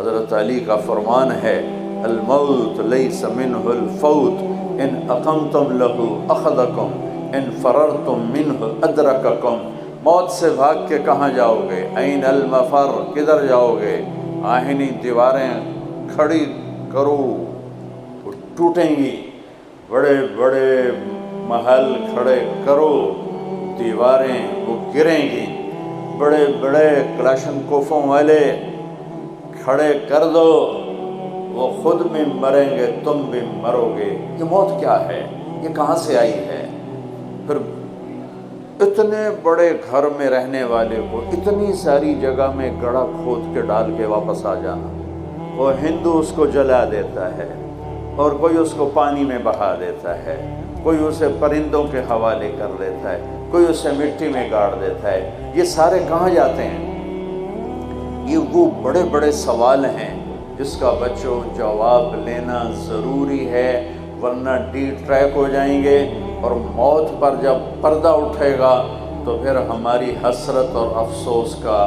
حضرت علی کا فرمان ہے الموت لیس منہ الفوت ان اقمتم لہ اخذکم ان فررتم منہ ادرککم۔ موت سے بھاگ کے کہاں جاؤ گے؟ این المفر، کدھر جاؤ گے؟ آہنی دیواریں کھڑی کرو، وہ ٹوٹیں گی، بڑے بڑے محل کھڑے کرو، دیواریں وہ گریں گی، بڑے بڑے کلاشنکوفوں والے کھڑے کر دو، وہ خود بھی مریں گے، تم بھی مرو گے۔ یہ موت کیا ہے؟ یہ کہاں سے آئی ہے؟ پھر اتنے بڑے گھر میں رہنے والے کو اتنی ساری جگہ میں گڑھا کھود کے ڈال کے واپس آ جانا، وہ ہندو اس کو جلا دیتا ہے، اور کوئی اس کو پانی میں بہا دیتا ہے، کوئی اسے پرندوں کے حوالے کر دیتا ہے، کوئی اسے مٹی میں گاڑ دیتا ہے۔ یہ سارے کہاں جاتے ہیں؟ یہ وہ بڑے بڑے سوال ہیں جس کا بچوں جواب لینا ضروری ہے، ورنہ ڈی ٹریک ہو جائیں گے، اور موت پر جب پردہ اٹھے گا تو پھر ہماری حسرت اور افسوس کا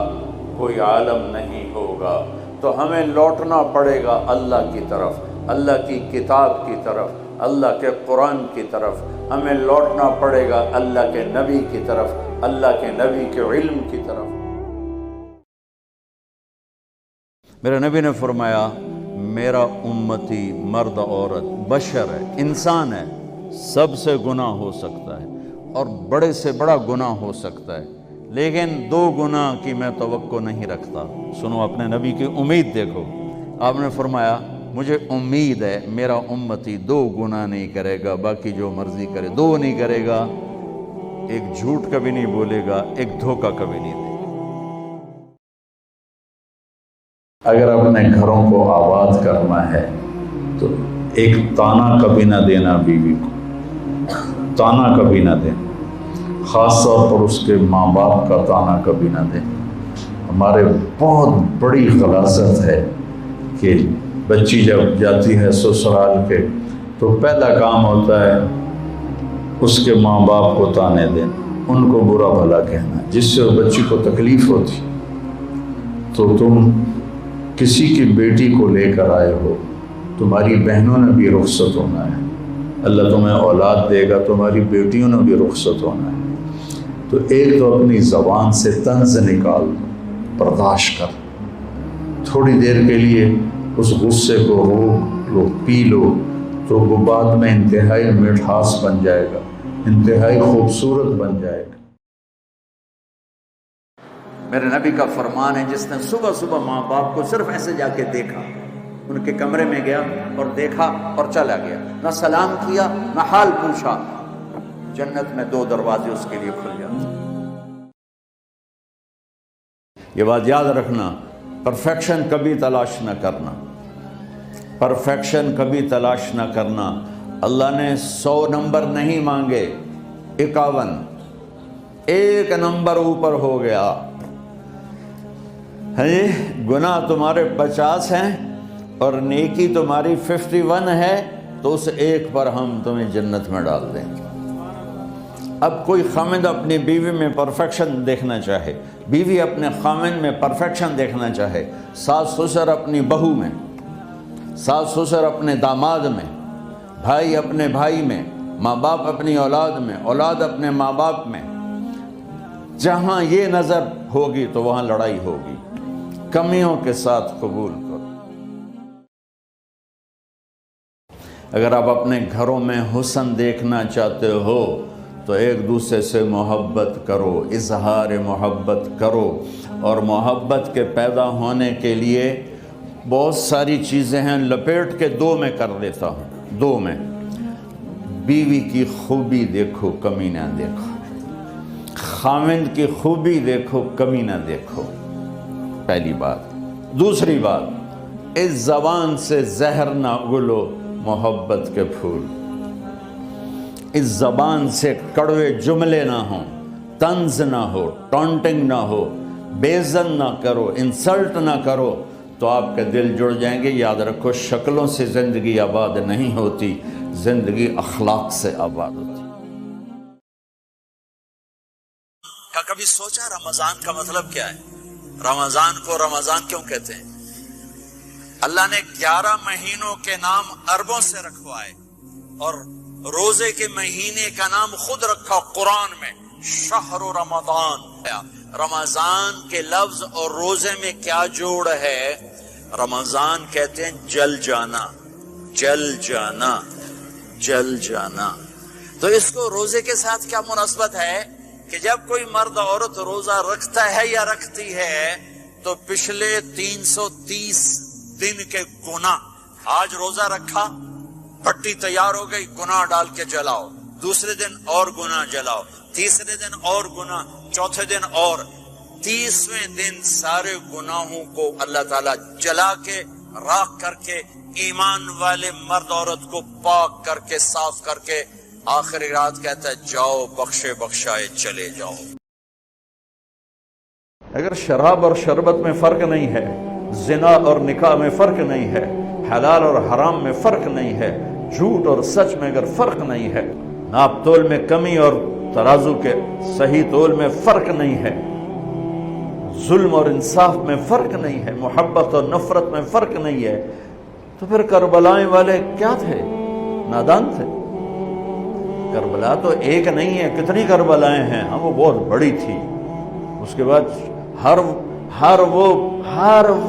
کوئی عالم نہیں ہوگا۔ تو ہمیں لوٹنا پڑے گا اللہ کی طرف، اللہ کی کتاب کی طرف، اللہ کے قرآن کی طرف، ہمیں لوٹنا پڑے گا اللہ کے نبی کی طرف، اللہ کے نبی کے علم کی طرف۔ میرے نبی نے فرمایا میرا امتی مرد عورت بشر ہے، انسان ہے، سب سے گناہ ہو سکتا ہے اور بڑے سے بڑا گناہ ہو سکتا ہے، لیکن 2 گناہ کی میں توقع نہیں رکھتا۔ سنو، اپنے نبی کی امید دیکھو۔ آپ نے فرمایا مجھے امید ہے میرا امتی 2 گناہ نہیں کرے گا، باقی جو مرضی کرے، 2 نہیں کرے گا، ایک جھوٹ کبھی نہیں بولے گا، ایک دھوکہ کبھی نہیں دے گا۔ اگر اپنے گھروں کو آباد کرنا ہے تو ایک تانا کبھی نہ دینا بیوی کو، تانا کبھی نہ دیں، خاص طور پر اس کے ماں باپ کا تانا کبھی نہ دیں۔ ہمارے بہت بڑی غلاظت ہے کہ بچی جب جاتی ہے سسرال کے تو پہلا کام ہوتا ہے اس کے ماں باپ کو تانے دینا، ان کو برا بھلا کہنا، جس سے بچی کو تکلیف ہوتی۔ تو تم کسی کی بیٹی کو لے کر آئے ہو، تمہاری بہنوں نے بھی رخصت ہونا ہے، اللہ تمہیں اولاد دے گا، تمہاری بیٹیوں نے بھی رخصت ہونا ہے۔ تو ایک تو اپنی زبان سے طنز نکال، برداشت کر، تھوڑی دیر کے لیے اس غصے کو روک لو، پی لو، تو وہ بعد میں انتہائی مٹھاس بن جائے گا، انتہائی خوبصورت بن جائے گا۔ میرے نبی کا فرمان ہے جس نے صبح صبح ماں باپ کو صرف ایسے جا کے دیکھا، ان کے کمرے میں گیا اور دیکھا اور چلا گیا، نہ سلام کیا نہ حال پوچھا، جنت میں 2 دروازے اس کے لیے کھل جاتے۔ یہ بات یاد رکھنا، پرفیکشن کبھی تلاش نہ کرنا، پرفیکشن کبھی تلاش نہ کرنا۔ اللہ نے 100 نمبر نہیں مانگے، 51، 1 نمبر اوپر ہو گیا۔ گناہ تمہارے 50 ہیں اور نیکی تمہاری 51 ہے، تو اس 1 پر ہم تمہیں جنت میں ڈال دیں گے۔ اب کوئی خامند اپنی بیوی میں پرفیکشن دیکھنا چاہے، بیوی اپنے خامند میں پرفیکشن دیکھنا چاہے، ساس سسر اپنی بہو میں، ساس سسر اپنے داماد میں، بھائی اپنے بھائی میں، ماں باپ اپنی اولاد میں، اولاد اپنے ماں باپ میں، جہاں یہ نظر ہوگی تو وہاں لڑائی ہوگی۔ کمیوں کے ساتھ قبول کرو۔ اگر آپ اپنے گھروں میں حسن دیکھنا چاہتے ہو تو ایک دوسرے سے محبت کرو، اظہار محبت کرو، اور محبت کے پیدا ہونے کے لیے بہت ساری چیزیں ہیں، لپیٹ کے 2 میں کر لیتا ہوں۔ 2 میں، بیوی کی خوبی دیکھو، کمی نہ دیکھو، خاوند کی خوبی دیکھو، کمی نہ دیکھو، پہلی بات۔ دوسری بات، اس زبان سے زہر نہ اگلو محبت کے پھول، اس زبان سے کڑوے جملے نہ ہوں، طنز نہ ہو، ٹونٹنگ نہ ہو، بیزن نہ کرو، انسلٹ نہ کرو، تو آپ کے دل جڑ جائیں گے۔ یاد رکھو، شکلوں سے زندگی آباد نہیں ہوتی، زندگی اخلاق سے آباد ہوتی۔ کیا کبھی سوچا رمضان کا مطلب کیا ہے؟ رمضان کو رمضان کیوں کہتے ہیں؟ اللہ نے 11 مہینوں کے نام عربوں سے رکھوائے اور روزے کے مہینے کا نام خود رکھا قرآن میں، شہر رمضان۔ رمضان کے لفظ اور روزے میں کیا جوڑ ہے؟ رمضان کہتے ہیں جل جانا، جل جانا، جل جانا۔ تو اس کو روزے کے ساتھ کیا مناسبت ہے کہ جب کوئی مرد عورت روزہ رکھتا ہے یا رکھتی ہے تو پچھلے 330 دن کے گناہ، آج روزہ رکھا، بھٹی تیار ہو گئی، گناہ ڈال کے جلاؤ، دوسرے دن اور گناہ جلاؤ، تیسرے دن اور گناہ، چوتھے دن اور، 30ویں دن سارے گناہوں کو اللہ تعالیٰ جلا کے راکھ کر کے ایمان والے مرد عورت کو پاک کر کے صاف کر کے آخری رات کہتا ہے جاؤ بخشے بخشائے چلے جاؤ۔ اگر شراب اور شربت میں فرق نہیں ہے، زنا اور نکاح میں فرق نہیں ہے، حلال اور حرام میں فرق نہیں ہے، جھوٹ اور سچ میں اگر فرق نہیں ہے، ناپ تول میں کمی اور ترازو کے صحیح تول میں فرق نہیں ہے، ظلم اور انصاف میں فرق نہیں ہے، محبت اور نفرت میں فرق نہیں ہے، تو پھر کربلائیں والے کیا تھے؟ نادان تھے۔ کربلا تو ایک نہیں ہے، کتنی کربلائیں ہیں، ہاں وہ بہت بڑی تھی۔ اس کے بعد ہر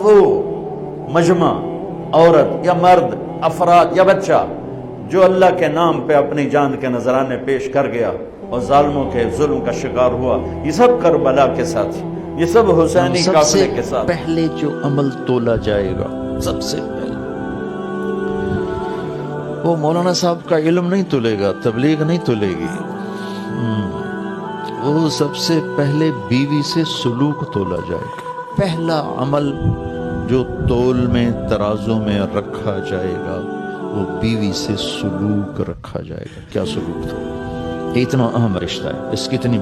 وہ مجمع، عورت یا مرد، افراد یا بچہ جو اللہ کے نام پہ اپنی جان کے نذرانے پیش کر گیا اور ظالموں کے ظلم کا شکار ہوا، یہ سب کربلا کے ساتھ، یہ سب حسینی قافلے کے ساتھ۔ پہلے جو عمل تولا جائے گا، سب سے پہلے وہ مولانا صاحب کا علم نہیں تولے گا، تبلیغ نہیں تولے گی، وہ سب سے پہلے بیوی سے سلوک تولا جائے گا۔ پہلا عمل جو تول میں ترازو میں رکھا جائے گا وہ بیوی سے سلوک رکھا جائے گا۔ کیا سلوک تھا؟ اتنا اہم رشتہ ہے، اس کی اتنی